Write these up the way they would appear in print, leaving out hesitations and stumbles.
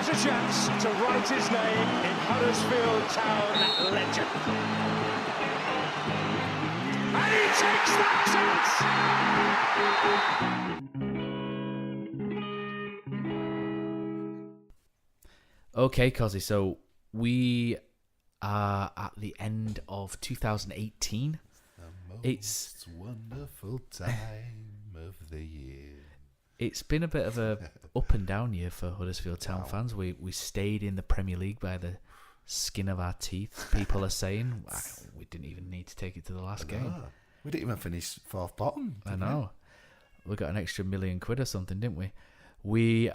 has a chance to write his name in Huddersfield Town legend. And he takes that chance! Okay, Kosi, so we are at the end of 2018. It's wonderful time of the year. It's been a bit of a up and down year for Huddersfield Town fans. We stayed in the Premier League by the skin of our teeth. People are saying we didn't even need to take it to the last game. We didn't even finish fourth bottom. I know. We got an extra £1 million or something, didn't we? We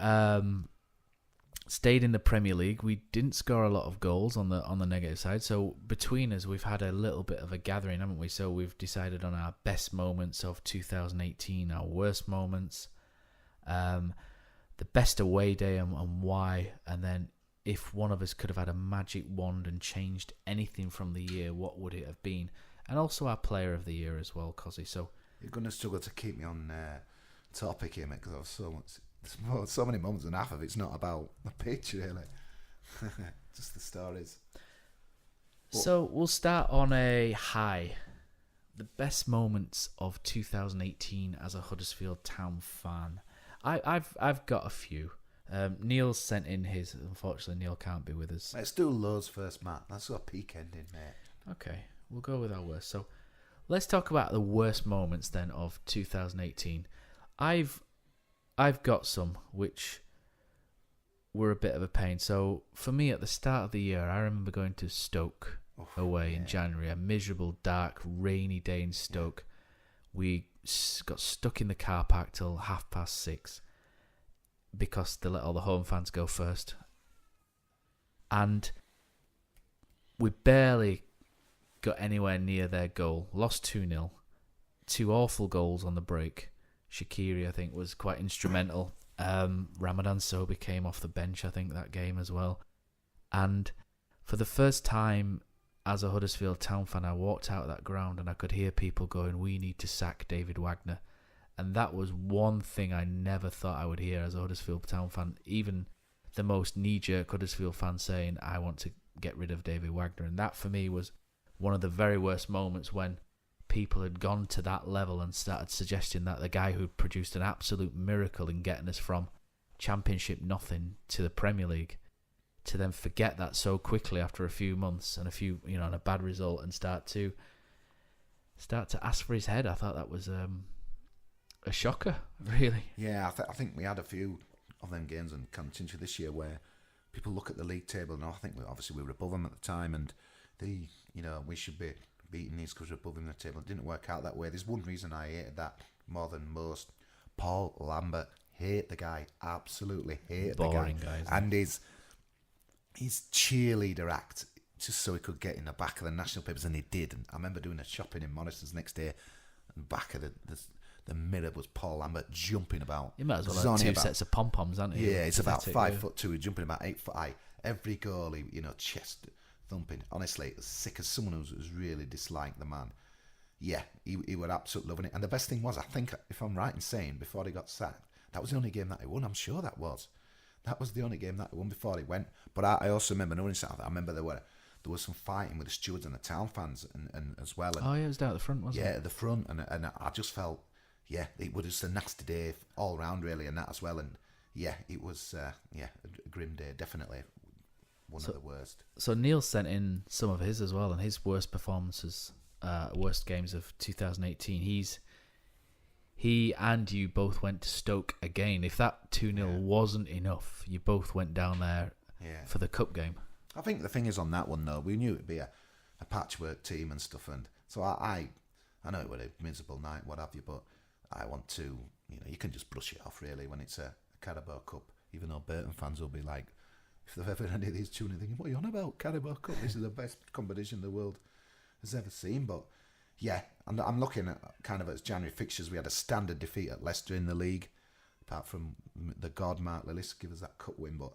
stayed in the Premier League. We didn't score a lot of goals on the negative side. So between us, we've had a little bit of a gathering, haven't we? So we've decided on our best moments of 2018, our worst moments, the best away day and why, and then if one of us could have had a magic wand and changed anything from the year, what would it have been? And also our player of the year as well, Kosi. So you're going to struggle to keep me on topic here, mate, because I've so many moments and half of it's not about the pitch, really. Just the stories. So we'll start on a high. The best moments of 2018 as a Huddersfield Town fan. I've got a few. Neil's sent in his. Unfortunately, Neil can't be with us. Let's do Lowe's first, Matt. That's a peak ending, mate. Okay, we'll go with our worst. So let's talk about the worst moments then of 2018. I've got some which were a bit of a pain. So for me, at the start of the year, I remember going to Stoke away in January, a miserable, dark, rainy day in Stoke. We got stuck in the car park till 6:30 because they let all the home fans go first. And we barely got anywhere near their goal. Lost 2-0. 2 awful goals on the break. Shaqiri, I think, was quite instrumental. Ramadan Sobhi came off the bench, I think, that game as well. And for the first time as a Huddersfield Town fan, I walked out of that ground and I could hear people going, "We need to sack David Wagner." And that was one thing I never thought I would hear as a Huddersfield Town fan. Even the most knee-jerk Huddersfield fan saying, "I want to get rid of David Wagner." And that for me was one of the very worst moments when people had gone to that level and started suggesting that the guy who produced an absolute miracle in getting us from Championship nothing to the Premier League, to then forget that so quickly after a few months and and a bad result and start to ask for his head. I thought that was a shocker, really. Yeah, I think we had a few of them games and continue this year where people look at the league table and I think we were above them at the time and we should be beating these because we're above them in the table. It didn't work out that way. There's one reason I hated that more than most. Paul Lambert, hate the guy, absolutely hate Boring the guy. guy, And his cheerleader act, just so he could get in the back of the national papers, and he did. And I remember doing a shopping in Morrison's next day, and back of the mirror was Paul Lambert jumping about. You might as well have 2 sets of pom-poms, haven't you? Yeah, he's about 5'2", jumping about 8 foot high. Every goal, chest thumping. Honestly, it was sick as someone who was really disliked the man. Yeah, he was absolutely loving it. And the best thing was, I think, if I'm right in saying, before he got sacked, that was the only game that he won. I'm sure that was. That was the only game that he won before he went. But I also remember knowing something. I remember there was some fighting with the stewards and the town fans and as well. And, it was down at the front, wasn't it? Yeah, at the front. And I just felt, it was just a nasty day all round, really, and that as well. And, it was, a grim day, definitely. One of the worst. So Neil sent in some of his as well, and his worst performances, worst games of 2018. He and you both went to Stoke again. If that 2-0 wasn't enough, you both went down there for the cup game. I think the thing is on that one, though, we knew it'd be a patchwork team and stuff, and so I know it was a miserable night, what have you, but I want to, you can just brush it off really when it's a Carabao Cup, even though Burton fans will be like, if they've ever had any of these tuning, thinking, what are you on about? Carabao Cup, this is the best competition the world has ever seen. But yeah, and I'm looking at kind of as January fixtures. We had a standard defeat at Leicester in the league, apart from the God Mark Lillis give us that cup win. But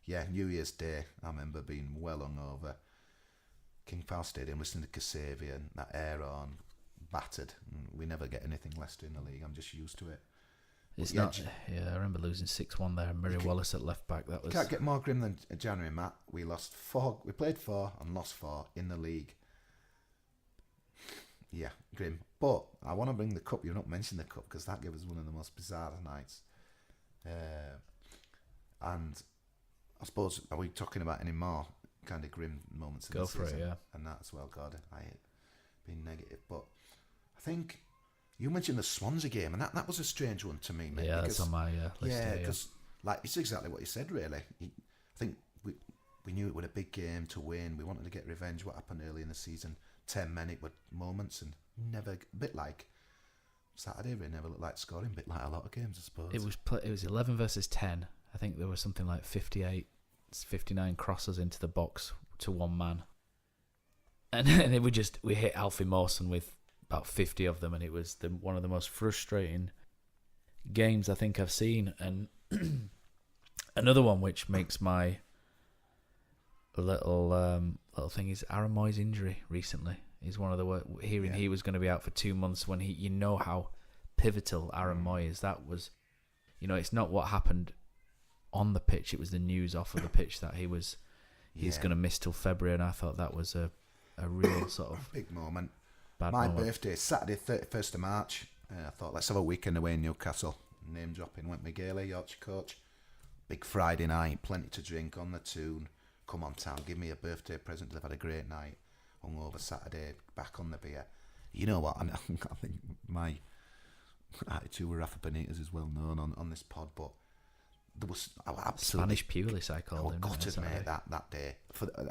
yeah, New Year's Day, I remember being well hungover, King Power Stadium, listening to Kosi and that air on, battered. We never get anything Leicester in the league. I'm just used to it. It's yeah, not. Yeah, I remember losing 6-1 there. Murray Wallace at left back. That was. Can't get more grim than January, Matt. We lost 4. We played 4 and lost 4 in the league. Yeah, grim. But I want to bring the cup. You've not mentioned the cup because that gave us one of the most bizarre nights. And I suppose, are we talking about any more kind of grim moments in Go the for season? it, yeah. And that as well, God. I hate being negative. But I think you mentioned the Swansea game, and that was a strange one to me, mate. Yeah, because, that's on my list. yeah, here, because like it's exactly what you said, really. I think we knew it was a big game to win. We wanted to get revenge. What happened early in the season? 10-minute moments, and never, a bit like Saturday, it never looked like scoring, a bit like a lot of games, I suppose. It was 11 versus 10. I think there was something like 58, 59 crosses into the box to one man. And then we hit Alfie Mawson with about 50 of them, and it was one of the most frustrating games I think I've seen. And another one which makes my little thing is Aaron Moy's injury recently. He's one of the hearing he was going to be out for 2 months when you know how pivotal Aaron Moy is. That was, it's not what happened on the pitch. It was the news off of the pitch that he's going to miss till February, and I thought that was a real sort of big moment. Bad My moment. birthday, Saturday, 31st of March. I thought, let's have a weekend away in Newcastle. Name dropping, went with Gailey, Yorkshire coach. Big Friday night, plenty to drink on the tune. Come on, town, give me a birthday present. I've had a great night. Hungover Saturday, back on the beer. You know what? I think my attitude with Rafa Benitez is well known on this pod, but there was absolutely Spanish Pulis, I called him. gutted, mate, that day.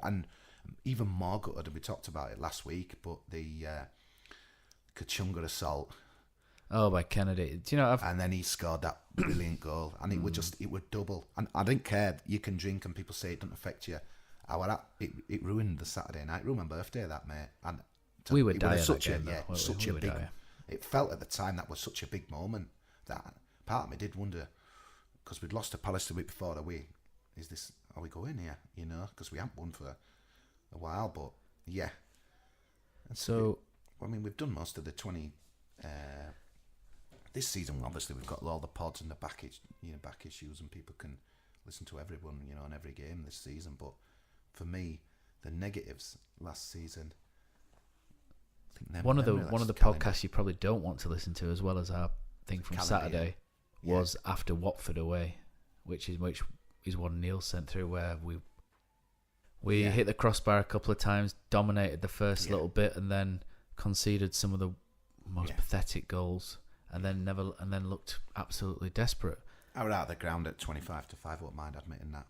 And even more gutted, and we talked about it last week, but the Kachunga assault. Oh, by Kennedy. Do you know? And then he scored that brilliant goal, and it would double. And I didn't care. You can drink, and people say it doesn't affect you. It ruined the Saturday night. It ruined my birthday, that, mate. And we would die at that game, though. It felt at the time that was such a big moment that part of me did wonder, because we'd lost to Palace the week before. Are we going here? Because we haven't won for a while. But yeah. So we've done most of the 20. This season, obviously, we've got all the pods and the back issues, and people can listen to everyone, on every game this season. But for me, the negatives last season. I think one of the podcasts you probably don't want to listen to, as well as our thing from Saturday, was After Watford Away, which is one Neil sent through, where we hit the crossbar a couple of times, dominated the first little bit, and then conceded some of the most pathetic goals, and then looked absolutely desperate. I was out of the ground at 25-5. I wouldn't mind admitting that.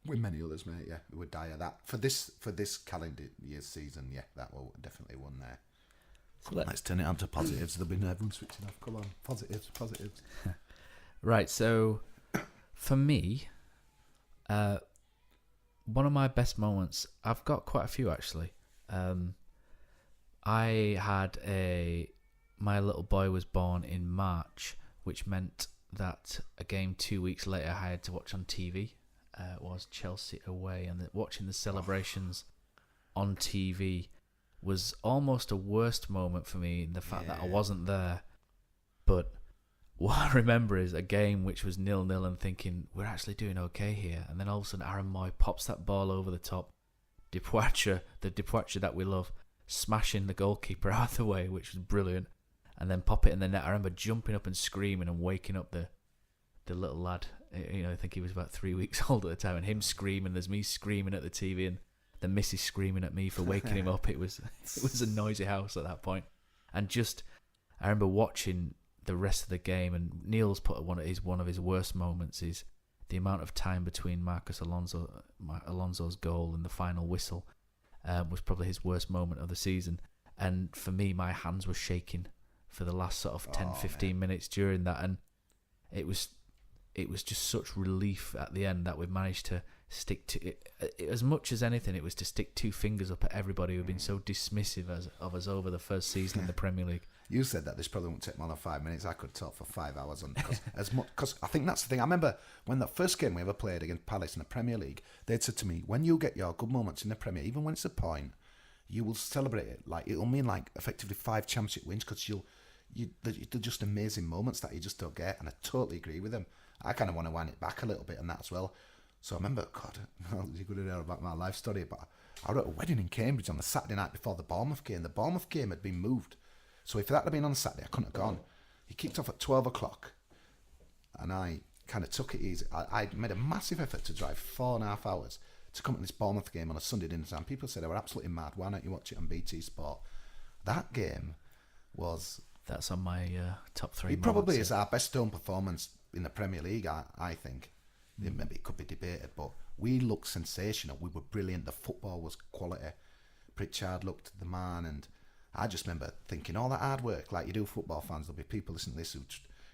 With many others, mate. Yeah, we would die of that for this calendar year's season. Yeah, that will definitely one there. So let's turn it on to positives. There'll be everyone switching off. Come on, positives. Right. So, for me, one of my best moments. I've got quite a few actually. I had my little boy was born in March, which meant that a game 2 weeks later I had to watch on TV. Was Chelsea away, and watching the celebrations on TV was almost a worst moment for me, in the fact that I wasn't there. But what I remember is a game which was 0-0 and thinking, we're actually doing okay here, and then all of a sudden Aaron Moy pops that ball over the top. The Depoitre that we love, smashing the goalkeeper out of the way, which was brilliant, and then pop it in the net. I remember jumping up and screaming and waking up the little lad. I think he was about 3 weeks old at the time, and him screaming. There's me screaming at the TV, and the missus screaming at me for waking him up. It was a noisy house at that point. And I remember watching the rest of the game, and Neil's put one of his worst moments is the amount of time between Marcos Alonso's goal and the final whistle was probably his worst moment of the season. And for me, my hands were shaking for the last sort of 10-15 minutes during that, and it was just such relief at the end that we've managed to stick to it. As much as anything, it was to stick two fingers up at everybody who've been so dismissive of us over the first season in the Premier League. You said that this probably won't take more than 5 minutes. I could talk for 5 hours on because I think that's the thing. I remember when that first game we ever played against Palace in the Premier League, they'd said to me, when you get your good moments in the Premier, even when it's a point, you will celebrate it. Like it'll mean like effectively 5 championship wins because they're just amazing moments that you just don't get, and I totally agree with them. I kind of want to wind it back a little bit on that as well. So I remember, God, you're going to know about my life story, but I was at a wedding in Cambridge on the Saturday night before the Bournemouth game. The Bournemouth game had been moved. So if that had been on Saturday, I couldn't have gone. He kicked off at 12 o'clock, and I kind of took it easy. I made a massive effort to drive 4.5 hours to come to this Bournemouth game on a Sunday dinner time. People said I were absolutely mad. Why don't you watch it on BT Sport? That game was... That's on my top 3 It probably is our best home performance in the Premier League, I think. Maybe it could be debated, but we looked sensational. We were brilliant. The football was quality. Pritchard looked the man, and I just remember thinking all that hard work, like you do football fans. There'll be people listening to this who,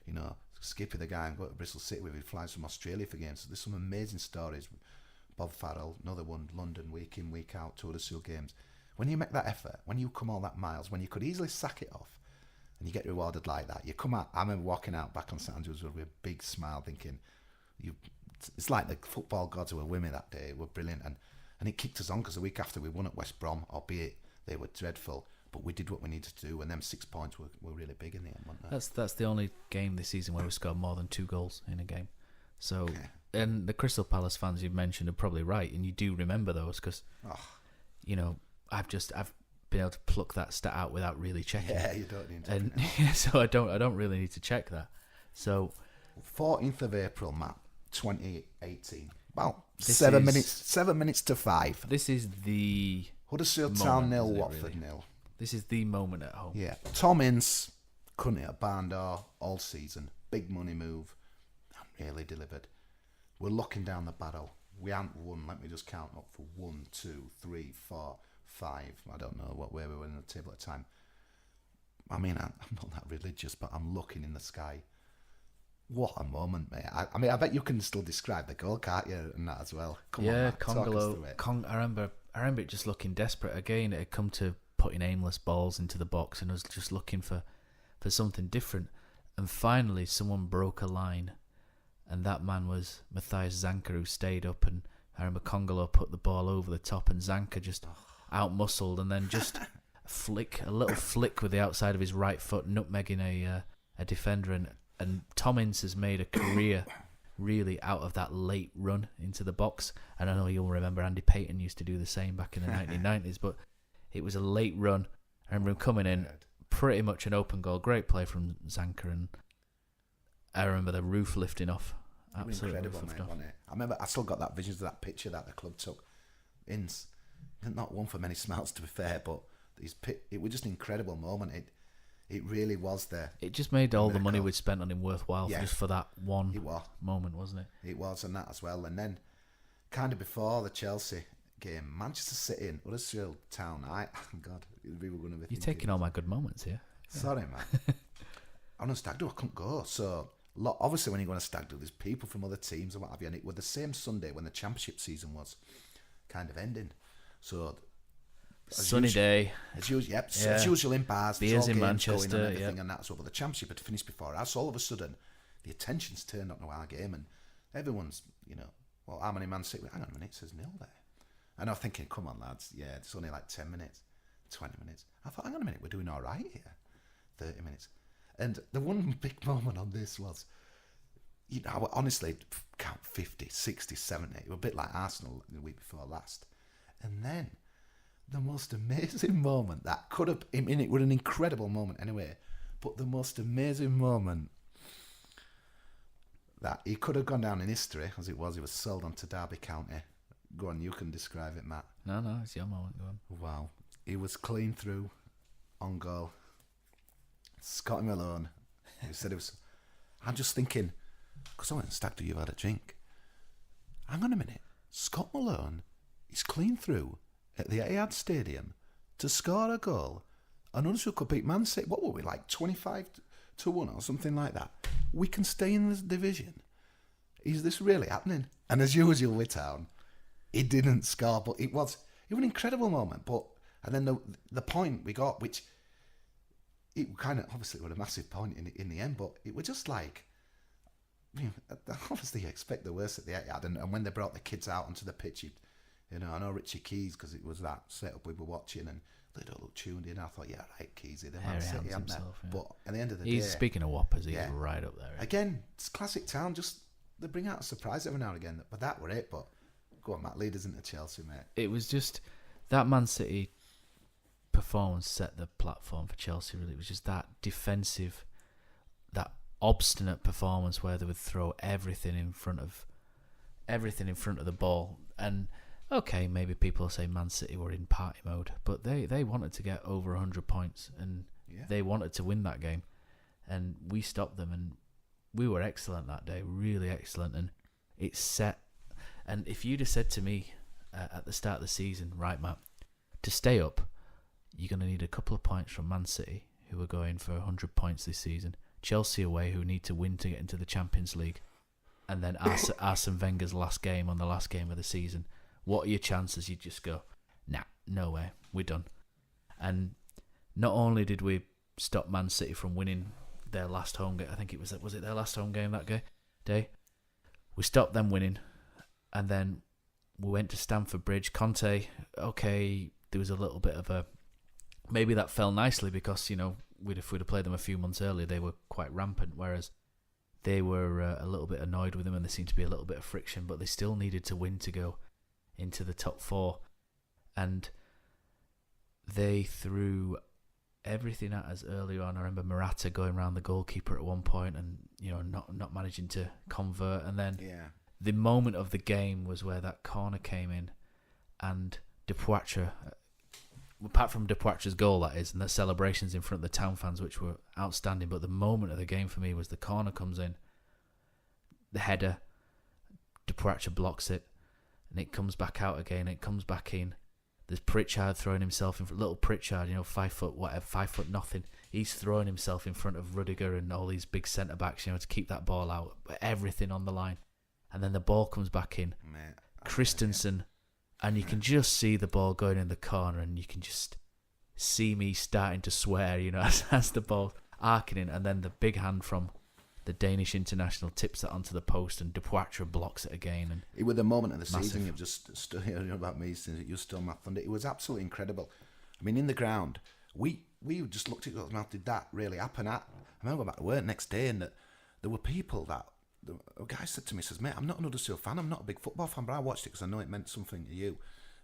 you know, Skippy the guy and go to Bristol City with, he flies from Australia for games. So there's some amazing stories. Bob Farrell, another one, London, week in, week out, Tour de Sul games. When you make that effort, when you come all that miles, when you could easily sack it off, and you get rewarded like that, you come out. I remember walking out back on St Andrews with a big smile, thinking, it's like the football gods who were with me that day were brilliant, and it kicked us on because the week after we won at West Brom, albeit they were dreadful, but we did what we needed to do, and them 6 points were really big in the end, weren't they? That's the only game this season where we scored more than 2 goals in a game. So, and the Crystal Palace fans you've mentioned are probably right, and you do remember those because, you know, I've been able to pluck that stat out without really checking. Yeah, you don't need to. And so I don't really need to check that. So 14th of April, Matt, 2018. About 7 minutes to 5. This is the Huddersfield Town 0, Watford 0. This is the moment at home. Yeah. Tom Ince couldn't hit a barn door all season. Big money move. And really delivered. We're looking down the barrel. We haven't won. Let me just count up for 1, 2, 3, 4, 5. I don't know where we were in the table at the time. I mean, I'm not that religious, but I'm looking in the sky. What a moment, mate. I mean, I bet you can still describe the goal, can't you, and that as well. Come on, Matt, Congolo. I remember it just looking desperate. Again, it had come to putting aimless balls into the box and was just looking for something different. And finally, someone broke a line. And that man was Matthias Zanka, who stayed up. And I remember Congolo put the ball over the top, and Zanka just out-muscled, and then just a little flick with the outside of his right foot, nutmegging a defender. And Tom Ince has made a career really out of that late run into the box. And I know you'll remember Andy Payton used to do the same back in the 1990s, but it was a late run. I remember him coming in, pretty much an open goal. Great play from Zanka, and I remember the roof lifting off. Absolutely incredible, mate, wasn't it? I remember I still got that vision of that picture that the club took. Ince, not one for many smiles to be fair, but it was just an incredible moment. It really was there. It just made all the money we'd spent on him worthwhile just for that one moment, wasn't it? It was, and that as well. And then, kind of before the Chelsea game, Manchester City and Huddersfield Town. God, we were going to be. You're taking all my good moments here. Sorry, man. On a stag do, I couldn't go. So, obviously, when you go on a stag do, there's people from other teams and what have you. And it was the same Sunday when the Championship season was kind of ending. So. Sunny day. As usual in bars. Beers in Manchester. And everything and that. So, but the Championship had finished before us. All of a sudden, the attention's turned onto our game, and everyone's, well, how many Man City? Hang on a minute, it says 0 there. And I'm thinking, come on, lads. Yeah, it's only like 10 minutes, 20 minutes. I thought, hang on a minute, we're doing all right here. 30 minutes. And the one big moment on this was, I would honestly count 50, 60, 70. It was a bit like Arsenal the week before last. And then the most amazing moment that could have, it was an incredible moment anyway, but the most amazing moment that he could have gone down in history as it was, he was sold on to Derby County. Go on, you can describe it, Matt. No, it's your moment, go on. Wow. He was clean through, on goal. Scotty Malone. He said it was, I'm just thinking, because I went and stag do, you've had a drink. Hang on a minute. Scott Malone is clean through at the Etihad Stadium to score a goal, and Huddersfield could beat Man City. What were we, like 25-1 or something like that? We can stay in this division. Is this really happening? And as usual with Town, he didn't score, but it was an incredible moment. And then the point we got, which it kind of obviously was a massive point in the end, but it was just like, obviously you expect the worst at the Etihad, and when they brought the kids out onto the pitch, I know Richie Keys, because it was that setup we were watching, and they don't look tuned in. I thought, yeah, right, Keezy, they're Hairy Man City, hands aren't they? himself, yeah. But at the end of the He's day, speaking of whoppers, he's yeah. right up there. Again, it's classic town. Just they bring out a surprise every now and again. But that were it. But go on, Matt, lead us into Chelsea, mate. It was just that Man City performance set the platform for Chelsea. Really, it was just that defensive, that obstinate performance where they would throw everything in front of the ball. And okay, maybe people say Man City were in party mode, but they wanted to get over 100 points and they wanted to win that game, and we stopped them, and we were excellent that day, really excellent. And it set. And if you'd have said to me at the start of the season, right, Matt, to stay up, you're going to need a couple of points from Man City, who are going for 100 points this season, Chelsea away, who need to win to get into the Champions League, and then Arsene Wenger's last game on the last game of the season. What are your chances? You just go, nah, no way, we're done. And not only did we stop Man City from winning their last home game, I think was it their last home game that day? We stopped them winning, and then we went to Stamford Bridge. Conte, okay, there was a little bit of a... Maybe that fell nicely because, if we'd have played them a few months earlier, they were quite rampant, whereas they were a little bit annoyed with them, and there seemed to be a little bit of friction, but they still needed to win to go into the top four. And they threw everything at us earlier on. I remember Morata going around the goalkeeper at one point and, not managing to convert. And then the moment of the game was where that corner came in, and Depoitre, apart from Depoitre's goal, that is, and the celebrations in front of the town fans, which were outstanding, but the moment of the game for me was the corner comes in, the header, Depoitre blocks it, and it comes back out again, it comes back in. There's Pritchard throwing himself in front, little Pritchard, 5 foot whatever, 5 foot nothing. He's throwing himself in front of Rudiger and all these big centre backs, to keep that ball out, everything on the line. And then the ball comes back in, Christensen, and you can just see the ball going in the corner, and you can just see me starting to swear, as the ball arcing in, and then the big hand from the Danish international tips it onto the post, and Depoitre blocks it again. And it was the moment of the season. You've just hearing about me since you stole my thunder. It was absolutely incredible. I mean, in the ground, we just looked at it. Did that really happen? I remember back to work next day, and that there were people that a guy said to me, says, "Mate, I'm not an Huddersfield fan. I'm not a big football fan, but I watched it because I know it meant something to you."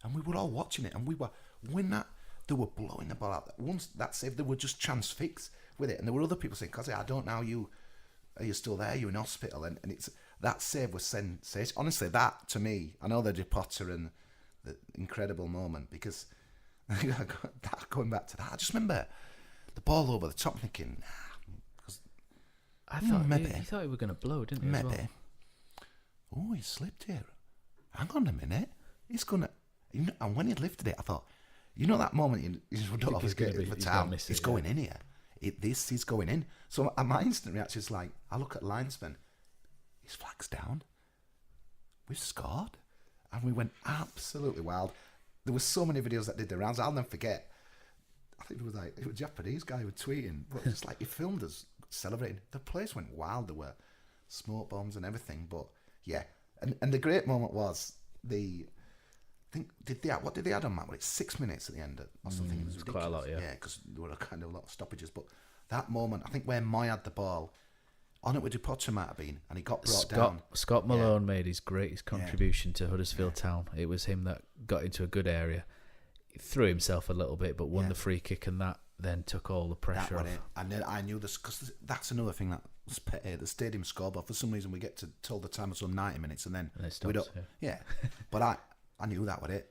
And we were all watching it, and we were they were blowing the ball out. Once that save, they were just transfixed with it, and there were other people saying, "Kosi, I don't know you. Are you still there? You're in hospital?" And it's that save was sensational. Honestly, that to me, I know the Potter and the incredible moment, because going back to that, I just remember the ball over the top, thinking, I thought maybe you thought he were going to blow, didn't you? Maybe. As well? Oh, he slipped here. Hang on a minute. He's gonna. And when he lifted it, I thought, that moment you don't always get it for town. It's going in here. This is going in. So my instant reaction is like, I look at linesman, his flag's down. We've scored. And we went absolutely wild. There were so many videos that did the rounds. I'll never forget. I think it was a Japanese guy who was tweeting, but it's like he filmed us celebrating. The place went wild. There were smoke bombs and everything. But yeah, and the great moment was what did they add on that? It's 6 minutes at the end or something. It was quite a lot, yeah. Yeah, because there were kind of a lot of stoppages. But that moment, I think where Moy had the ball, on it with Depoitre might have been, and he got brought down. Scott Malone made his greatest contribution to Huddersfield Town. It was him that got into a good area. He threw himself a little bit, but won the free kick, and that then took all the pressure off. And then I knew this, because that's another thing that the stadium scoreboard, for some reason we get to tell the time of some 90 minutes and then it stops, we don't. Yeah. But I knew that was it,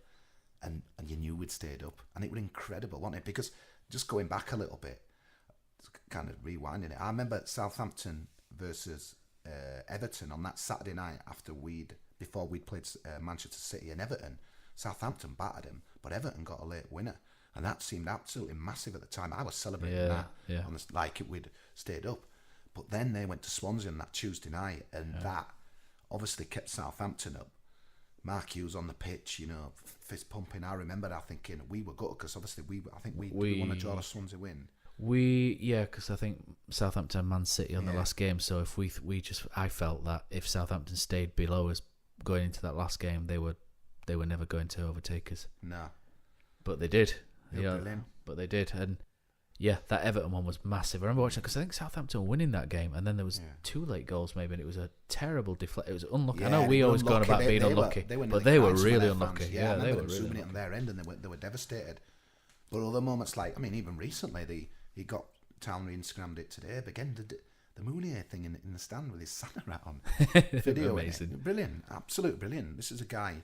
and you knew we'd stayed up, and it was incredible, wasn't it? Because just going back a little bit, kind of rewinding it, I remember Southampton versus Everton on that Saturday night before we'd played Manchester City and Everton. Southampton battered him, but Everton got a late winner, and that seemed absolutely massive at the time. I was celebrating like we'd stayed up. But then they went to Swansea on that Tuesday night, and that obviously kept Southampton up. Mark Hughes on the pitch, fist pumping. I remember that thinking we were good, because obviously we want to draw a Swansea win. Because I think Southampton and Man City on the last game. So if I felt that if Southampton stayed below us going into that last game, they were never going to overtake us. No, but they did, They were brilliant. But they did, and yeah, that Everton one was massive. I remember watching it because I think Southampton were winning that game, and then there was 2 late goals maybe, and it was a terrible deflect. It was unlucky. I know we always gone about being unlucky, but they were really unlucky. Yeah, they were really zooming it on their end, and they were devastated. But other moments, like, I mean, even recently, he got Town Instagrammed it today. But again, the Mounier thing in the stand with his Santa hat on, video, amazing, brilliant, absolute brilliant. This is a guy,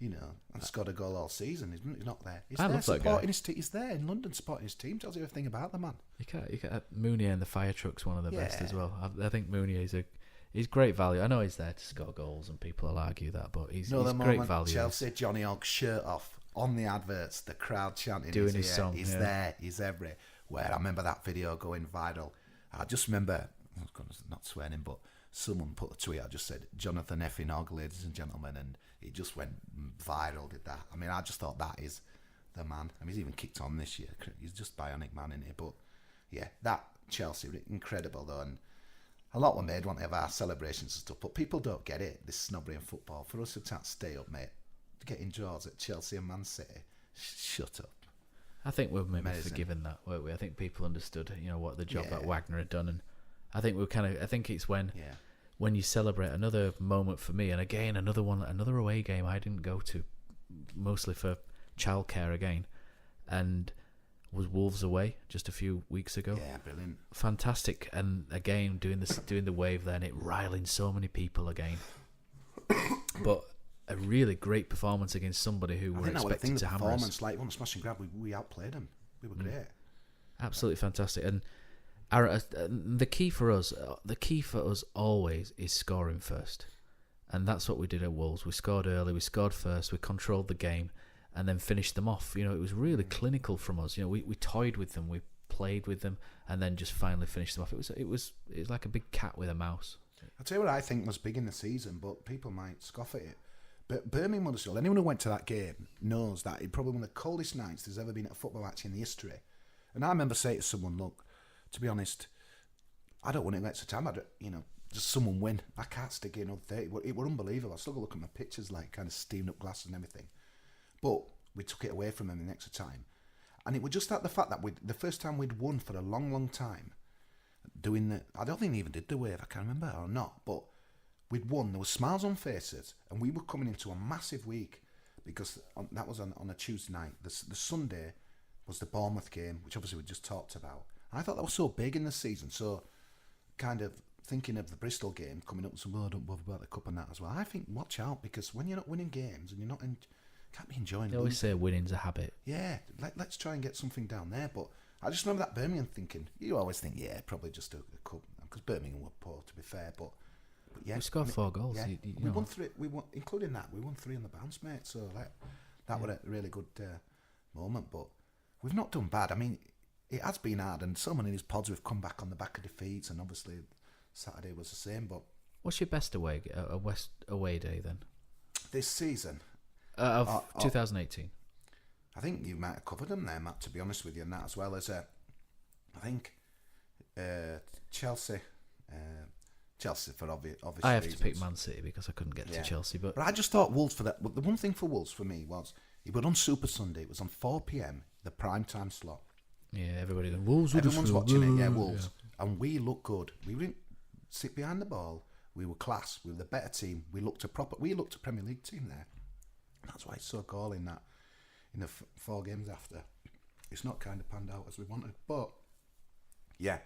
and scored a goal all season. He's not there. He's I there love that supporting guy. his team. He's there in London supporting his team. Tells you everything about the man. You can't. Mounier and the fire truck's one of the best as well. I think Mounier he's great value. I know he's there to score goals, and people will argue that, but he's great value. Chelsea, Johnny Ogg shirt off on the adverts, the crowd chanting, doing his song. He's there. He's everywhere. I remember that video going viral. I just remember, not swearing him, but someone put a tweet. I just said Jonathan effing Ogg, ladies and gentlemen, and it just went viral. Did that? I mean, I just thought that is the man. I mean, he's even kicked on this year. He's just bionic man in here. But yeah, that Chelsea, incredible though, and a lot were made want to have our celebrations and stuff, but people don't get it. This snobbery in football. For us to stay up, mate, getting draws at Chelsea and Man City. Shut up. I think we're maybe forgiven that, weren't we? I think people understood, what the job that Wagner had done, and I think I think it's when you celebrate another moment for me, and again another away game I didn't go to, mostly for childcare again, and was Wolves away just a few weeks ago. Yeah, brilliant, fantastic, and again doing the wave there, and it riling so many people again, but a really great performance against somebody who were expected to hammer us. Like on smash and grab, we outplayed them. We were great. Absolutely fantastic. And the key for us always is scoring first, and that's what we did at Wolves. We scored early, we scored first, we controlled the game, and then finished them off. It was really clinical from us. We toyed with them, we played with them, and then just finally finished them off. It was like a big cat with a mouse. I'll tell you what I think was big in the season, but people might scoff at it. But Birmingham Huddersfield, anyone who went to that game knows that it's probably one of the coldest nights there's ever been at a football match in the history. And I remember saying to someone, look, to be honest, I don't want it extra time. Just someone win. I can't stick in on 30. It were unbelievable. I still look at my pictures, like kind of steamed up glasses and everything. But we took it away from them in extra time. And it was just the fact that the first time we'd won for a long, long time, I don't think they even did the wave, I can't remember or not, but we'd won, there were smiles on faces, and we were coming into a massive week because that was on a Tuesday night. The Sunday was the Bournemouth game, which obviously we just talked about. I thought that was so big in the season, so kind of thinking of the Bristol game coming up and saying, well, don't bother about the cup and that as well. I think watch out, because when you're not winning games and can't be enjoying it. They always say winning's a habit. Yeah, let's try and get something down there. But I just remember that Birmingham thinking, you always think, probably just a cup, because Birmingham were poor, to be fair, but yeah, we scored 4 goals. Yeah. We won 3. We won, including that. We won 3 on the bounce, mate. So that was a really good moment. But we've not done bad. I mean, it has been hard, and so many of these pods we've come back on the back of defeats, and obviously Saturday was the same. But what's your best away day then? This season of 2018. I think you might have covered them there, Matt. To be honest with you, and that as well as I think Chelsea. Chelsea for obvious I have reasons. to pick Man City because I couldn't get to Chelsea. But I just thought Wolves for that. The one thing for Wolves for me was it was on Super Sunday. It was on 4 p.m. the prime time slot. Yeah, everybody going Wolves. Everyone's watching it. Yeah, Wolves, and we looked good. We didn't sit behind the ball. We were class. We were the better team. We looked a Premier League team there. That's why it's so galling that in the 4 games after, it's not kind of panned out as we wanted. But yeah,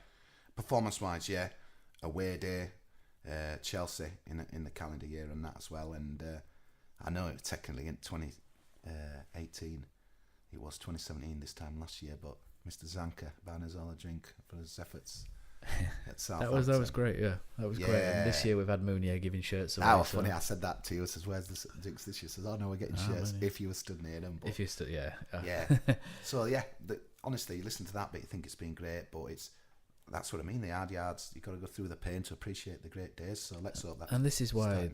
performance-wise, away day. Chelsea in the calendar year and that as well, and I know it was technically in 2018, it was 2017 this time last year, but Mr. Zanka buying us all a drink for his efforts at Southampton. that was great, that was great. And this year we've had Mounier giving shirts away. That was funny. I said that to you. I says, "Where's the drinks this year?" Says, "Oh no, we're getting shirts if you were stood near them." But, if you stood, yeah. So honestly, you listen to that bit, you think it's been great, but that's what I mean. The hard yards, you've got to go through the pain to appreciate the great days. So let's hope that. And this is why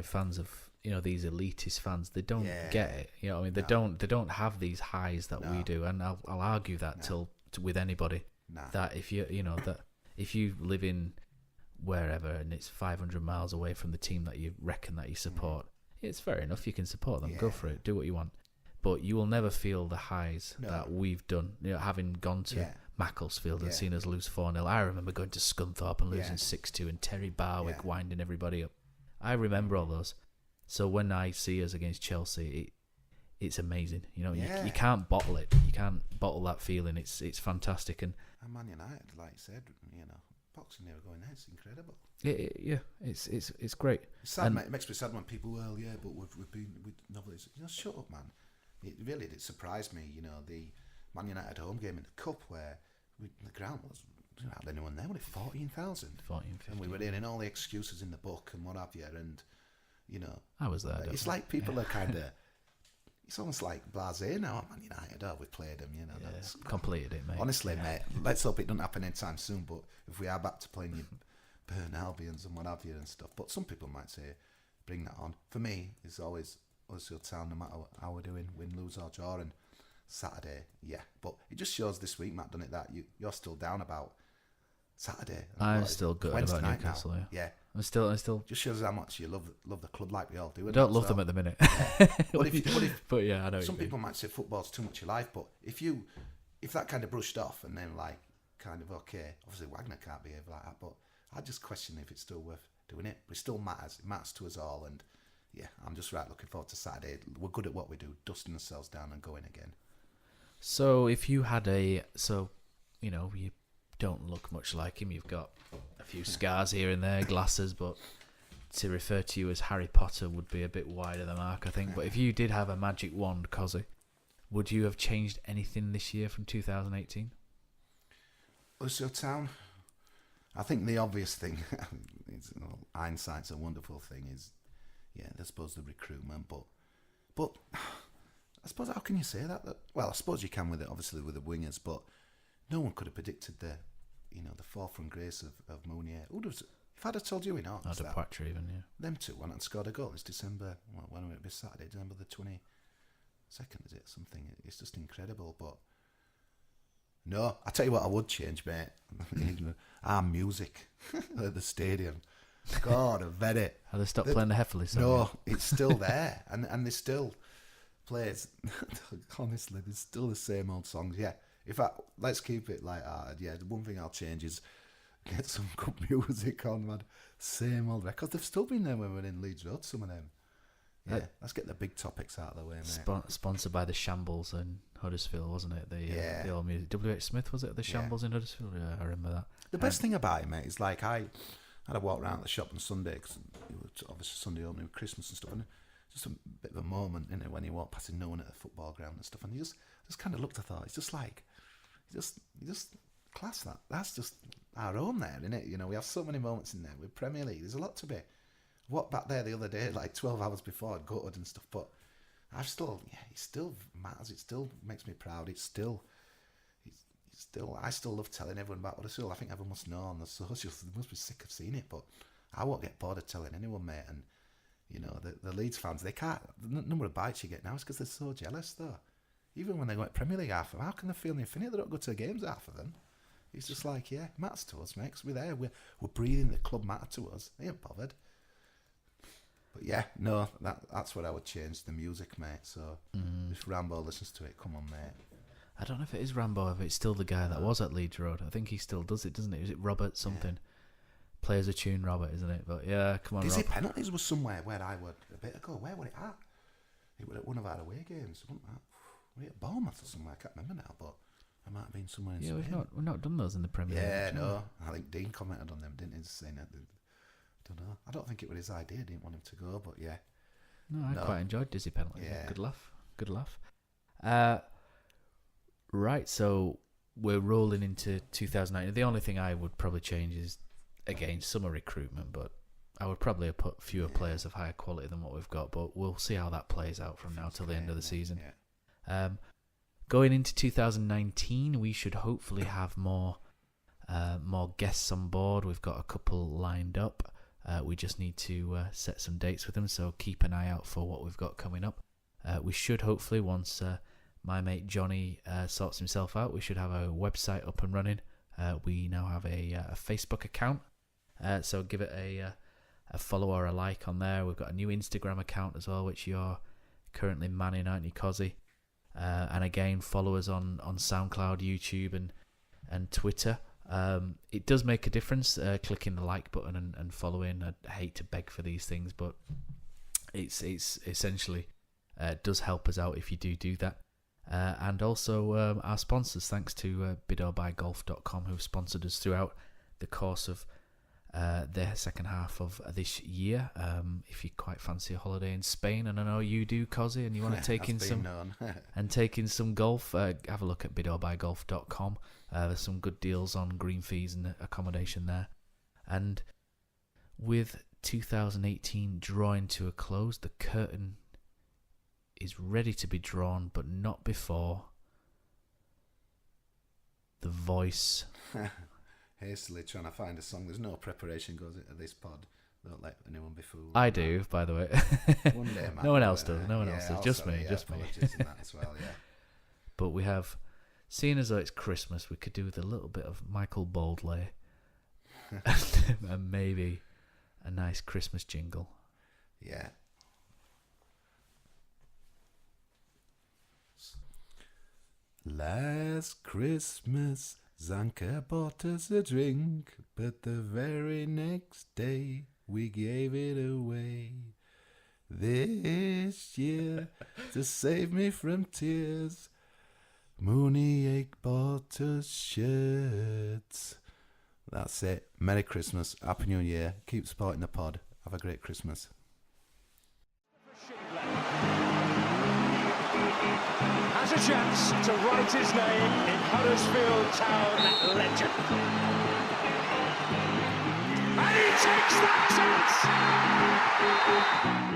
fans of these elitist fans, they don't get it. You know what I mean? They don't have these highs that we do. And I'll argue that with anybody that if if you live in wherever and it's 500 miles away from the team that you reckon that you support, it's fair enough. You can support them. Go for it. Do what you want. but you will never feel the highs No. that we've done. You know, having gone to Yeah. Macclesfield and Yeah. seen us lose 4-0. I remember going to Scunthorpe and losing Yeah. 6-2 and Terry Barwick Yeah. winding everybody up. I remember all those. So when I see us against Chelsea, it's amazing. You know, Yeah. you can't bottle it. You can't bottle that feeling. It's fantastic. And Man United, like you said, you know, Boxing Day going there, it's incredible. it's great. It's sad, And- mate. It makes me sad when people, well, yeah, but we've been with novelists. You know, shut up, man. It really did surprise me. You know, the Man United home game in the cup where the ground was, we didn't have anyone there. Was it 14,000? 14, 15. And we were in all the excuses in the book and what have you. And you know, I was there. it's like people are kind of. It's almost like blasé now at Man United. Oh, we played them, you know. Yeah, That's completed it, mate. honestly, mate. Let's hope it doesn't happen anytime soon. But if we are back to playing you Burn Albions and what have you and stuff, but some people might say bring that on. For me, it's always Huddersfield Town, no matter how we're doing, win, lose or draw. And Saturday, yeah. But it just shows this week, Matt, done it that you're still down about Saturday. I'm still good Wednesday about night Newcastle. now. Yeah. Yeah. I'm still. Just shows how much you love the club, like we all do. I don't love them at the minute. But yeah, I know. Some people might say football's too much of life, but if that kind of brushed off and then like kind of okay, obviously Wagner can't behave like that, but I just question if it's still worth doing it. But it still matters. It matters to us all, and yeah, I'm just looking forward to Saturday. We're good at what we do, dusting ourselves down and going again. So if you had you don't look much like him. You've got a few scars here and there, glasses, but to refer to you as Harry Potter would be a bit wide of the mark, I think. But if you did have a magic wand, Kosi, would you have changed anything this year from 2018? Huddersfield Town, I think the obvious thing, hindsight's a wonderful thing, is, yeah, I suppose the recruitment, but I suppose how can you say that? Well, I suppose you can with it, obviously with the wingers, but no one could have predicted the fall from grace of Mounier. If I'd have told you in August that Poitras even, yeah. them two went and scored a goal, it's December, when will it be Saturday, December the 22nd, is it? Something, it's just incredible, but no, I tell you what I would change, mate. Our music at the stadium. God, I bet it. Have they stopped playing the Heffley song? No, it's still there, and they still plays. Honestly, there's still the same old songs. Yeah, let's keep it light-hearted. Yeah, the one thing I'll change is get some good music on, man. Same old records. They've still been there when we were in Leeds Road, some of them. Yeah, let's get the big topics out of the way, mate. Sponsored by the Shambles in Huddersfield, wasn't it? The old music. W.H. Smith, was it? The Shambles in Huddersfield? Yeah, I remember that. The best thing about it, mate, is like I had a walk around the shop on Sunday, because it was obviously Sunday opening with Christmas and stuff, and just a bit of a moment, innit, when you walk past no one at the football ground and stuff, and you just kind of looked, I thought, it's just like, you just class that. That's just our own there, innit? You know, we have so many moments in there with Premier League. There's a lot to be. I walked back there the other day, like 12 hours before I'd gutted and stuff, but it still matters. It still makes me proud. I still love telling everyone about Huddersfield. I think everyone must know on the socials. They must be sick of seeing it, but I won't get bored of telling anyone, mate. And you know, the Leeds fans, they can't. The number of bites you get now is because they're so jealous, though. Even when they go at Premier League, half of them, how can they feel infinite? They don't go to the games, half of them. It's just like, yeah, it matters to us, mate, 'cause we're there. We're breathing. The club matter to us. They ain't bothered. But yeah, no, that's what I would change, the music, mate. So if Rambo listens to it, come on, mate. I don't know if it is Rambo, if it's still the guy that was at Leeds Road. I think he still does it, doesn't he? Is it Robert something? Yeah. Plays a tune, Robert, isn't it? But yeah, come on, Rob. Penalties was somewhere where I was a bit ago. Where were it at? It was at one of our away games, wasn't that? Were it at Bournemouth or somewhere? I can't remember now, but it might have been somewhere in Spain. We've not done those in the Premier League. Yeah, no. I think Dean commented on them, didn't he? Saying that, I don't know. I don't think it was his idea. Didn't want him to go, but yeah. No, I quite enjoyed Dizzy penalty. Yeah. Good laugh. Right, so we're rolling into 2019. The only thing I would probably change is, again, summer recruitment, but I would probably have put fewer players of higher quality than what we've got, but we'll see how that plays out from now till the end of the season. Yeah. Going into 2019, we should hopefully have more guests on board. We've got a couple lined up. We just need to set some dates with them, so keep an eye out for what we've got coming up. We should hopefully, once my mate Johnny sorts himself out, we should have a website up and running. We now have a Facebook account, so give it a follow or a like on there. We've got a new Instagram account as well, which you're currently manning, aren't you, Kosi? And again, follow us on SoundCloud, YouTube, and Twitter. It does make a difference, clicking the like button and following. I hate to beg for these things, but it's essentially does help us out if you do that. And also our sponsors, thanks to bidorbygolf.com, who've sponsored us throughout the course of their second half of this year. If you quite fancy a holiday in Spain, and I know you do, Kosi, and you want to take in some golf, have a look at bidorbygolf.com. There's some good deals on green fees and accommodation there. And with 2018 drawing to a close, the curtain is ready to be drawn, but not before the voice. Hastily trying to find a song. There's no preparation goes into this pod. Don't let anyone be fooled. I do, by the way. One day, man. No one else does. No one else does. Just me. Just me. In that as well, yeah. But we have, seeing as though it's Christmas, we could do with a little bit of Michael Bublé and maybe a nice Christmas jingle. Yeah. Last Christmas, Zanka bought us a drink, but the very next day we gave it away. This year, to save me from tears, Mooney Egg bought us shirts. That's it. Merry Christmas, Happy New Year. Keep supporting the pod. Have a great Christmas. Has a chance to write his name in Huddersfield Town legend. And he takes that chance!